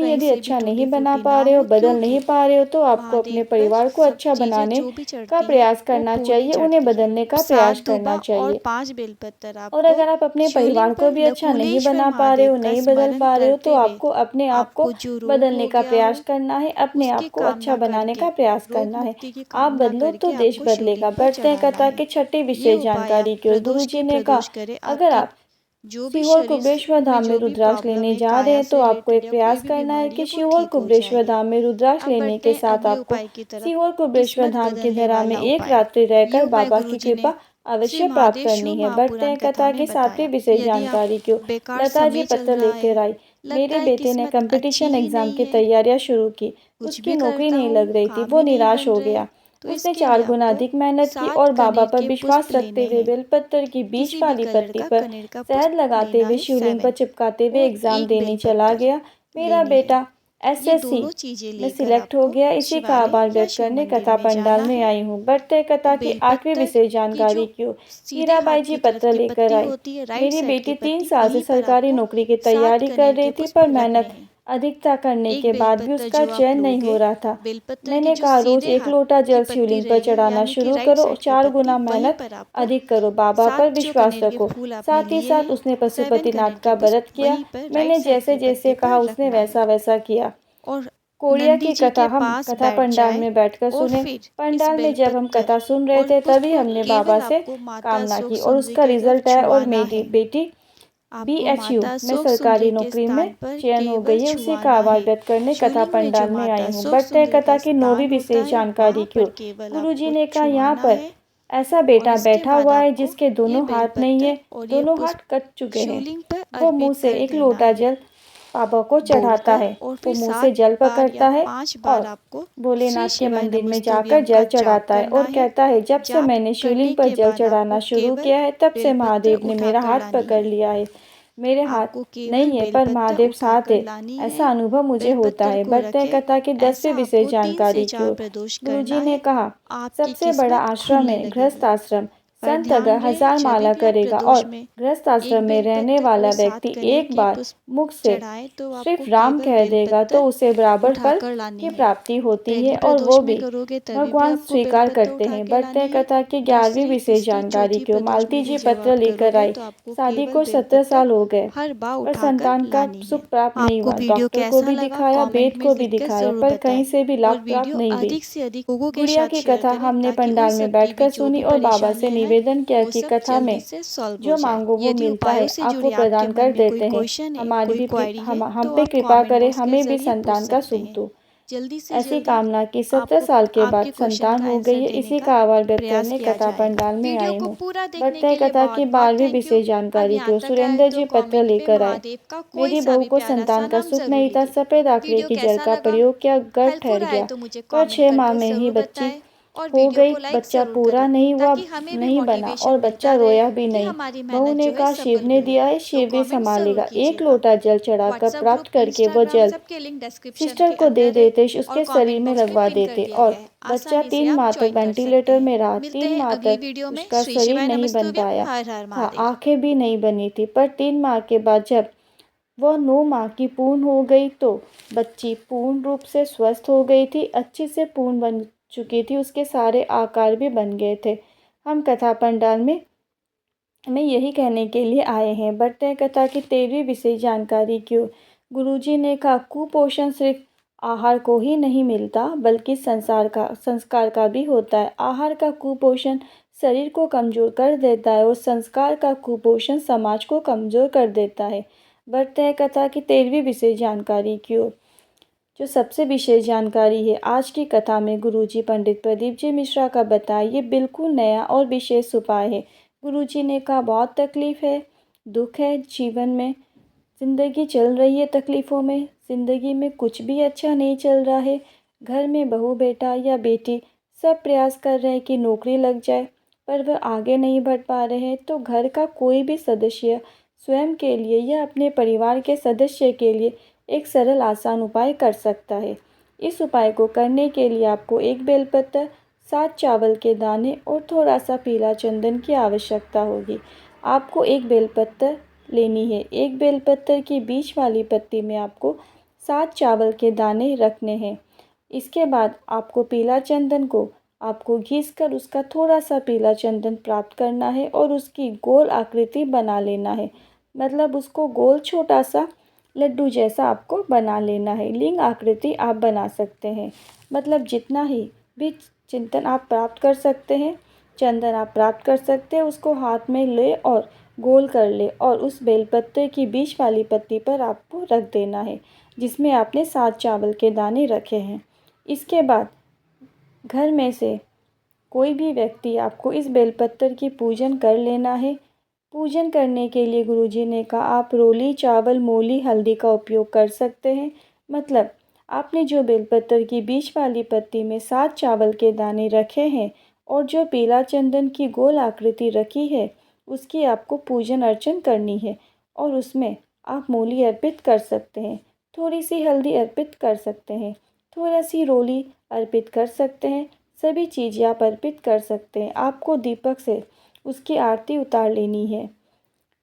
स्वामी यदि से भी अच्छा नहीं टूटी बना फूटी पा ना रहे हो, हो, बदल नहीं क्योंकि पा रहे हो, तो आपको अपने महादेव पर परिवार को सब अच्छा चीज़ें बनाने जो भी चढ़ती का हैं प्रयास वो करना पूरी चाहिए, उन्हें चढ़ती हैं। बदलने का 7 प्रयास दूबा करना और चाहिए। 5 बेलपत्र और आपको अगर आप अपने शिवलिंग परिवार को पर भी अच्छा नहीं नकुलेश्वर बना पा रहे महादेव हो, का नहीं बदल स्मरण पा रहे हो, तो करते हुए आपको अपने आप को आपको जो रोग बदलने हो का गया प्रयास हो करना है, अपने उसकी आप को अच्छा कामना बनाने करके, का प्रयास रोग करना है। मुक्ति की आप कामना बदलो तो करके देश आपको बदलेगा। शिवलिंग पर बढ़ते हैं चढ़ाना कथा है। के छठे ये विशेष उपाय आप जानकारी की ओर। प्रदोष गुरु के जी ने कहा, प्रदोष करें, अगर आपके आप जो भी सीहोर शरीर कुबेश्वर में धाम में जो भी रुद्राक्ष प्रॉब्लम लेने है, जा रहे काया हैं, तो से आपको रिलेटेड एक या कोई प्रयास भी करना है बीमारी कि है वो सीहोर ठीक हो कुबेश्वर जाएगी। धाम में रुद्राक्ष अब लेने बढ़ते के हैं साथ अगले आपको उपाय की तरफ। सीहोर कुबेश्वर किस्मत धाम की बदलने धरा में वाला एक उपाय। रात्रि ये रहकर उपाय बाबा की गुरुजी ने कृपा श्री अवश्य प्राप्त महादेव करनी है। बढ़ते महापुराण हैं कथा कथा में की सातवीं बताया। विशेष यदि आप जानकारी की ओर। बेकार लता जी समय चल पत्र रहा लेकर है, आई। लगता मेरे है बेटे ने किस्मत अच्छी कंपटीशन ही एग्जाम नहीं की है, तैयारियां शुरू की। कुछ उसकी भी नौकरी करता नहीं हूँ लग रही थी, काम वो ही नहीं निराश बन हो रहे। गया। तो उसने इसके 4 लिए गुना आपको अधिक मेहनत की 7 और बाबा कनेर पर के विश्वास पुष्प रखते लेने हुए हैं। बेलपत्र की बीज किसी भी वाली कलर पत्ती का पर कनेर का शहद पुष्प लगाते लेना हुए है शिवलिंग पर 7 चिपकाते हुए और एग्जाम एक देने चला बेलपत्र गया। मेरा लेनी है। बेटा ये एसएससी दोनों चीज़ें में लेकर सिलेक्ट हो आपको गया। इसी का शिवालय आभार या व्यक्त शिव करने मंदिर कथा में पंडाल जाना में है। आई हूँ। बढ़ते हैं कथा की आखिरी बेलपत्र विशेष की जो जानकारी की ओर। सीधे हाथ हीराबाई जी की तरफ पत्र की लेकर पत्ती आई। होती है, राइट मेरी साइड की बेटी 3 पत्ती, साल से वहीं पर सरकारी आपको नौकरी की 7 तैयारी कर कनेर रही के थी, पुष्प पर लगने मेहनत हैं। अधिकता करने एक के बाद भी बेलपत्र उसका जो आप चयन नहीं हो लोगे, रहा था। बेलपत्र की मैंने जो कहा रोज सीधे 1 हाथ लोटा की जल पत्ती शिवलिंग पर रहेगी, चढ़ाना यानी कि शुरू राइट करो, साइड की 4 पत्ती, गुना वहीं मेहनत पर आपको अधिक करो, बाबा 7 पर जो विश्वास कनेर के रखो। फूल आपने साथ ही लिए साथ हैं, उसने 7 पशुपतिनाथ कनेर के का पुष्प, व्रत किया। वहीं पर राइट मैंने साइड जैसे की जैसे पत्ती कहा पर उसने रखना है। वैसा वैसा किया। और कोरिया नंदी की जी कथा के हम पास कथा बैठ पंडाल जाए में बैठकर और सुने। फिर इस पंडाल में जब हम बेलपत्र कथा सुन रहे और थे पुष्प तभी को हमने बाबा केवल से आपको माता कामना शोक की और सुंदरी उसका की तरफ रिजल्ट है और छुआना मेरी है। बेटी आपको बीएचयू माता में शोक सरकारी सुंदरी के नौकरी स्थान में पर चयन हो केवल गई है। उसी का छुआना आभार है। व्यक्त करने कथा शिवलिंग में जो पंडाल में आई माता हूँ। शोक बढ़ते हैं सुंदरी कथा का की 9वीं स्थान होता विशेष है, जानकारी वहां की पर ओर। केवल गुरुजी आपको ने कहा यहाँ छुआना पर है। ऐसा और बेटा इसके बैठा बाद हुआ है आपको जिसके ये दोनों हाथ नहीं बेलपत्र है, और ये दोनों हाथ पुष्प कट चुके हैं। शिवलिंग पर वो मुंह अर्पित से कर 1 देना लोटा है जल बाबा को चढ़ाता बोलकर, है। और वो फिर मुंह 7 से जल बार या पकड़ता है 5 बार और आपको श्री भोलेनाथ के शिवाय मंदिर में जाकर नमस्तुभ्यम जल का जाप चढ़ाता है करना और है। कहता है जब से जाप मैंने शिवलिंग करने पर के जल बाद चढ़ाना आपको शुरू केवल किया है तब से बेलपत्र महादेव ने मेरा उठाकर हाथ लानी पकड़ है। लिया है। मेरे हाथ आपको केवल नहीं है पर बेलपत्र महादेव साथ उठाकर है, लानी है। ऐसा अनुभव मुझे होता बेलपत्र है। को बढ़ते हैं रखें। कथा की 10वीं ऐसा विशेष आपको 3 से जानकारी की 4 ओर। प्रदोष करना गुरुजी ने है। कहा आपकी सबसे बड़ा किस्मत आश्रम खुलने है लगेगी। गृहस्थ आश्रम। पर संत अगर ध्यान रहे, 1000 जब माला भी आप करेगा प्रदोष और में गृहस्थ एक आश्रम में रहने बेलपत्र वाला और 7 व्यक्ति कनेर एक के बार पुष्प मुख से चढ़ाए तो सिर्फ आपको राम केवल कह देगा तो बेलपत्र उसे बराबर फल उठाकर लानी की है। प्राप्ति होती पहली है और प्रदोष वो में भी करोगे तभी भी भगवान आपको स्वीकार बेलपत्र करते उठा हैं। के बढ़ते लानी हैं है। कथा की 11वीं दूसरी, विशेष तीसरी, जानकारी चौथी क्यों। प्रदोष मालती में भी जी जब पत्र आप लेकर करोगे आई। तो आपको शादी केवल को 17 बेलपत्र साल हो गए हर बार पर उठाकर संतान का लानी है। सुख प्राप्त नहीं आपको हुआ। वीडियो डॉक्टर को कैसा भी लगा दिखाया, कमेंट वेद में को भी लिखकर दिखाया ज़रूर पर बताएं। कहीं से भी और लाभ प्राप्त वीडियो नहीं हुई। अधिक से अधिक लोगों के गुड़िया साथ की शेयर कथा करें हमने ताकि उन पंडाल में सब की भी बैठकर जो सुनी भी और बाबा से परेशानियां हैं निवेदन किया वो कि सब कथा जल्दी में से सॉल्व हो जो जाए। मांगो वो यदि मिलता उपायों है, से आपको जुड़े आपके प्रदान मन कर में कोई देते हैं। क्वेश्चन है, हमारी कोई भी क्वेरी है हम तो पे आप कृपा कमेंट करे, बॉक्स के हमें भी ज़रिए पूछ संतान का सकते सुख हैं। दो। जल्दी से ऐसी जल्दी कामना की 17 आपको साल के बाद आपके क्वेश्चन संतान का हो गई आंसर है। देने इसी का का आभार व्यक्त प्रयास करने किया कथा जाएगा। पंडाल में वीडियो आई को हूँ। पूरा देखने बढ़ते के लिए कथा की बहुत बहुत 12वीं थैंक यू। विशेष अब जानकारी यहाँ की ओर। तक आए सुरेंद्र तो जी पत्र कमेंट पे लेकर आए। महादेव का कोई मेरी सा बहू भी को प्यारा सा संतान का नाम सुख ज़रूर नहीं था। लिखे। सफेद आंकड़े वीडियो की जल कैसा का लगा, प्रयोग किया, गर्भ हेल्पफुल ठहर आए गया तो मुझे पर कमेंट 6 माह करके में ही ज़रूर बच्ची बताएं और हो वीडियो गई। को लाइक बच्चा ज़रूर पूरा करें नहीं हुआ, ताकि हमें भी नहीं बना मोटिवेशन और मिलता बच्चा रहे रोया भी कि नहीं। हमारी बहू मेहनत ने जो है कहा शिव सफल ने भी हो। दिया है, तो शिव भी कमेंट ज़रूर संभालेगा। 1 कीजिएगा। लोटा जल चढ़ाकर व्हाट्सएप ग्रुप, प्राप्त करके वो इंस्टाग्राम जल सबके लिंक डिस्क्रिप्शन सिस्टर के को दे अंदर है देते, और उसके शरीर कमेंट में बॉक्स में लगवा पिन कर देते दिया और गया है। बच्चा आसानी से 3 आप माह तक ज्वाइन कर सकते वेंटिलेटर हैं। में रहा। मिलते 3 हैं माह अगली तक वीडियो में। उसका श्री शरीर शिवाय नहीं बन नमस्तुभ्यम। पाया हर हर था, महादेव। आंखें भी नहीं बनी थी। पर 3 माह के बाद जब वह 9 माह की पूर्ण हो गई तो बच्ची पूर्ण रूप से स्वस्थ हो गई थी, अच्छे से पूर्ण बन चुकी थी, उसके सारे आकार भी बन गए थे। हम कथा पंडाल में यही कहने के लिए आए हैं। बढ़ते हैं कथा की 13वीं विशेष जानकारी की ओर। गुरुजी ने कहा कुपोषण सिर्फ आहार को ही नहीं मिलता बल्कि संस्कार का भी होता है। आहार का कुपोषण शरीर को कमज़ोर कर देता है और संस्कार का कुपोषण समाज को कमज़ोर कर देता है। बढ़ते हैं कथा की 13वीं विशेष जानकारी की ओर। जो सबसे विशेष जानकारी है आज की कथा में गुरुजी पंडित प्रदीप जी मिश्रा का बताया ये बिल्कुल नया और विशेष उपाय है। गुरुजी ने कहा बहुत तकलीफ़ है, दुख है जीवन में, ज़िंदगी चल रही है तकलीफ़ों में, ज़िंदगी में कुछ भी अच्छा नहीं चल रहा है। घर में बहू बेटा या बेटी सब प्रयास कर रहे हैं कि नौकरी लग जाए पर वह आगे नहीं बढ़ पा रहे हैं। तो घर का कोई भी सदस्य स्वयं के लिए या अपने परिवार के सदस्य के लिए एक सरल आसान उपाय कर सकता है। इस उपाय को करने के लिए आपको 1 बेलपत्र, 7 चावल के दाने और थोड़ा सा पीला चंदन की आवश्यकता होगी। आपको 1 बेलपत्र लेनी है। 1 बेलपत्र की बीच वाली पत्ती में आपको 7 चावल के दाने रखने हैं। इसके बाद आपको पीला चंदन को आपको घिस कर उसका थोड़ा सा पीला चंदन प्राप्त करना है और उसकी गोल आकृति बना लेना है। मतलब उसको गोल छोटा सा लड्डू जैसा आपको बना लेना है। लिंग आकृति आप बना सकते हैं। मतलब जितना ही भी चिंतन आप प्राप्त कर सकते हैं, चंदन आप प्राप्त कर सकते हैं, उसको हाथ में ले और गोल कर ले और उस बेलपत्ते की बीच वाली पत्ती पर आपको रख देना है जिसमें आपने 7 चावल के दाने रखे हैं। इसके बाद घर में से कोई भी व्यक्ति आपको इस बेलपत्र की पूजन कर लेना है। पूजन करने के लिए गुरुजी ने कहा आप रोली चावल मोली हल्दी का उपयोग कर सकते हैं। मतलब आपने जो बेलपत्र की बीच वाली पत्ती में 7 चावल के दाने रखे हैं और जो पीला चंदन की गोल आकृति रखी है उसकी आपको पूजन अर्चन करनी है और उसमें आप मूली अर्पित कर सकते हैं। थोड़ी सी हल्दी अर्पित कर सकते हैं, थोड़ा सी रोली अर्पित कर सकते हैं। सभी चीज़ें आप अर्पित कर सकते हैं। आपको दीपक से उसकी आरती उतार लेनी है।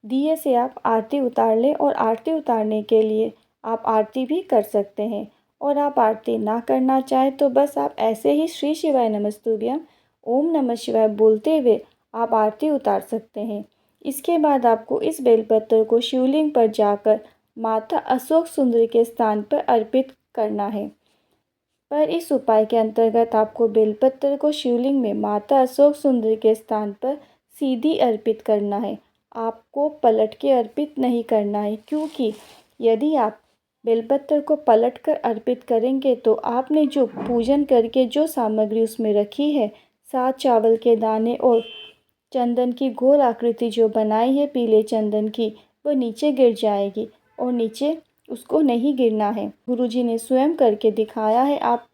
दिए से आप आरती उतार लें और आरती उतारने के लिए आप आरती भी कर सकते हैं। और आप आरती ना करना चाहें तो बस आप ऐसे ही श्री शिवाय नमस्तुभ्यम ओम नमः शिवाय बोलते हुए आप आरती उतार सकते हैं। इसके बाद आपको इस बेलपत्र को शिवलिंग पर जाकर माता अशोक सुंदरी के स्थान पर अर्पित करना है। पर इस उपाय के अंतर्गत आपको बेलपत्र को शिवलिंग में माता अशोक सुंदरी के स्थान पर सीधी अर्पित करना है। आपको पलट के अर्पित नहीं करना है, क्योंकि यदि आप बेलपत्र को पलट कर अर्पित करेंगे तो आपने जो पूजन करके जो सामग्री उसमें रखी है, 7 चावल के दाने और चंदन की गोल आकृति जो बनाई है पीले चंदन की, वो नीचे गिर जाएगी और नीचे उसको नहीं गिरना है। गुरुजी ने स्वयं करके दिखाया है, आप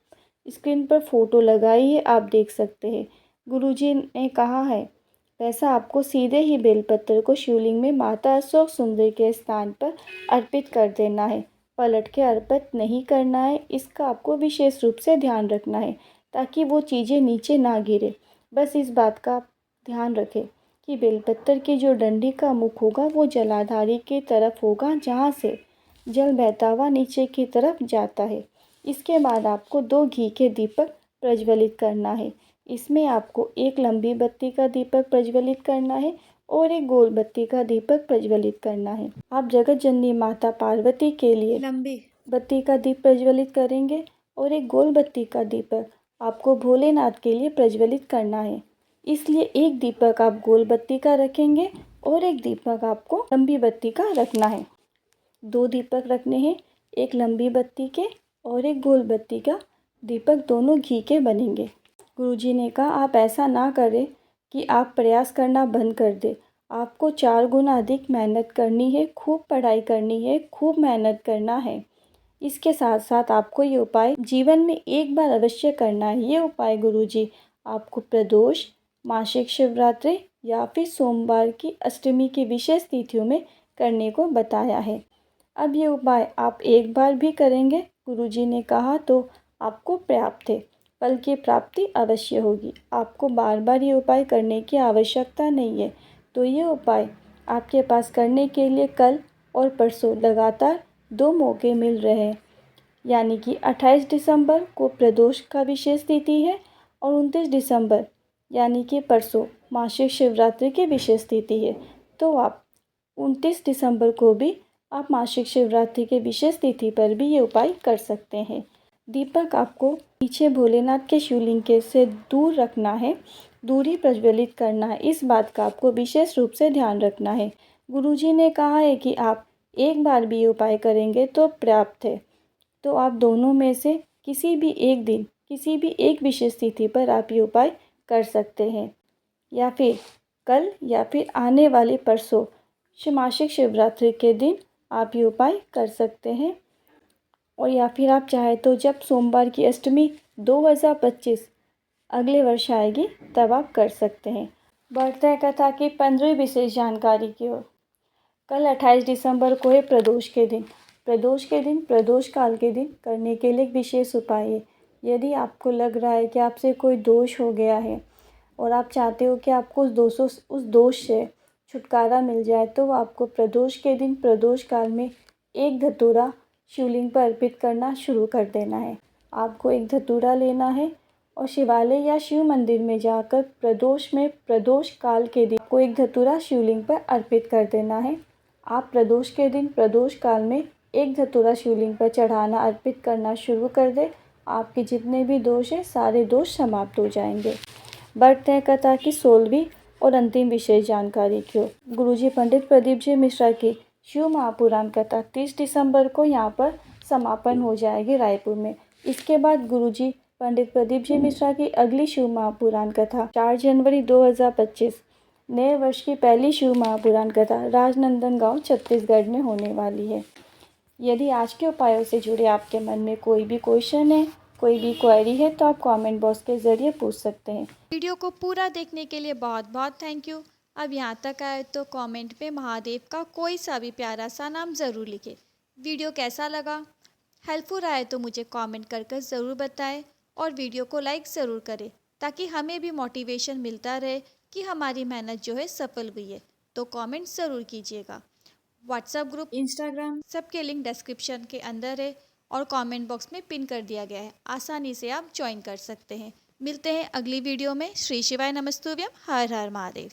स्क्रीन पर फोटो लगाई है, आप देख सकते हैं। गुरुजी ने कहा है वैसा आपको सीधे ही बेलपत्र को शिवलिंग में माता अशोक सुंदरी के स्थान पर अर्पित कर देना है। पलट के अर्पित नहीं करना है, इसका आपको विशेष रूप से ध्यान रखना है ताकि वो चीज़ें नीचे ना गिरे। बस इस बात का ध्यान रखें कि बेलपत्र की जो डंडी का मुख होगा वो जलाधारी की तरफ होगा, जहाँ से जल बहता हुआ नीचे की तरफ जाता है। इसके बाद आपको 2 घी के दीपक प्रज्वलित करना है। इसमें आपको एक लंबी बत्ती का दीपक प्रज्वलित करना है और एक गोल बत्ती का दीपक प्रज्वलित करना है। आप जगत जननी माता पार्वती के लिए लंबी बत्ती का दीप प्रज्वलित करेंगे और एक गोल बत्ती का दीपक आपको भोलेनाथ के लिए प्रज्वलित करना है। इसलिए एक दीपक आप गोल बत्ती का रखेंगे और एक दीपक आपको लंबी बत्ती का रखना है। 2 दीपक रखने हैं, एक लंबी बत्ती के और एक गोल बत्ती का। दीपक दोनों घी के बनेंगे। गुरुजी ने कहा आप ऐसा ना करें कि आप प्रयास करना बंद कर दें। आपको 4 गुना अधिक मेहनत करनी है, खूब पढ़ाई करनी है, खूब मेहनत करना है। इसके साथ साथ आपको ये उपाय जीवन में एक बार अवश्य करना है। ये उपाय गुरुजी आपको प्रदोष, मासिक शिवरात्रि या फिर सोमवार की अष्टमी की विशेष तिथियों में करने को बताया है। अब ये उपाय आप एक बार भी करेंगे गुरुजी ने कहा तो आपको प्राप्त है, फल की प्राप्ति अवश्य होगी। आपको बार बार ये उपाय करने की आवश्यकता नहीं है। तो ये उपाय आपके पास करने के लिए कल और परसों लगातार 2 मौके मिल रहे हैं, यानी कि 28 दिसंबर को प्रदोष का विशेष तिथि है और 29 दिसंबर यानी कि परसों मासिक शिवरात्रि की विशेष तिथि है। तो आप 29 दिसंबर को भी आप मासिक शिवरात्रि के विशेष तिथि पर भी ये उपाय कर सकते हैं। दीपक आपको पीछे भोलेनाथ के शिवलिंग के से दूर रखना है, दूरी प्रज्वलित करना है। इस बात का आपको विशेष रूप से ध्यान रखना है। गुरुजी ने कहा है कि आप एक बार भी ये उपाय करेंगे तो पर्याप्त है। तो आप दोनों में से किसी भी एक दिन, किसी भी एक विशेष तिथि पर आप ये उपाय कर सकते हैं, या फिर कल या फिर आने वाले परसों मासिक शिवरात्रि के दिन आप ये उपाय कर सकते हैं। और या फिर आप चाहे तो जब सोमवार की अष्टमी 2025 अगले वर्ष आएगी तब आप कर सकते हैं। बढ़ते हैं कथा की 15वीं विशेष जानकारी की ओर। कल 28 दिसंबर को है प्रदोष के दिन। प्रदोष के दिन, प्रदोष काल के दिन करने के लिए एक विशेष उपाय है। यदि आपको लग रहा है कि आपसे कोई दोष हो गया है और आप चाहते हो कि आपको उस दोष से छुटकारा मिल जाए, तो आपको प्रदोष के दिन प्रदोष काल में एक धतूरा शिवलिंग पर अर्पित करना शुरू कर देना है। आपको एक धतूरा लेना है और शिवालय या शिव मंदिर में जाकर प्रदोष में प्रदोष काल के दिन को एक धतूरा शिवलिंग पर अर्पित कर देना है। आप प्रदोष के दिन प्रदोष काल में एक धतूरा शिवलिंग पर चढ़ाना अर्पित करना शुरू कर दें। आपके जितने भी दोष हैं सारे दोष समाप्त हो जाएंगे। बढ़ते हैं कथा की 16वीं और अंतिम विशेष जानकारी की ओर। गुरुजी पंडित प्रदीप जी मिश्रा की शिव महापुराण कथा 30 दिसंबर को यहाँ पर समापन हो जाएगी रायपुर में। इसके बाद गुरुजी पंडित प्रदीप जी मिश्रा की अगली शिव महापुराण कथा 4 जनवरी 2025 नए वर्ष की पहली शिव महापुराण कथा राजनंदन गांव छत्तीसगढ़ में होने वाली है। यदि आज के उपायों से जुड़े आपके मन में कोई भी क्वेश्चन है, कोई भी क्वेरी है, तो आप कमेंट बॉक्स के ज़रिए पूछ सकते हैं। वीडियो को पूरा देखने के लिए बहुत बहुत थैंक यू। अब यहाँ तक आए तो कमेंट में महादेव का कोई सा भी प्यारा सा नाम ज़रूर लिखें। वीडियो कैसा लगा हेल्पफुल रहा है तो मुझे कमेंट कर ज़रूर बताएं और वीडियो को लाइक ज़रूर करें ताकि हमें भी मोटिवेशन मिलता रहे कि हमारी मेहनत जो है सफल हुई है। तो कमेंट ज़रूर कीजिएगा। व्हाट्सएप ग्रुप, इंस्टाग्राम सबके लिंक डिस्क्रिप्शन के अंदर है और कमेंट बॉक्स में पिन कर दिया गया है। आसानी से आप ज्वाइन कर सकते हैं। मिलते हैं अगली वीडियो में। श्री शिवाय नमस्तुभ्यम। हर हर महादेव।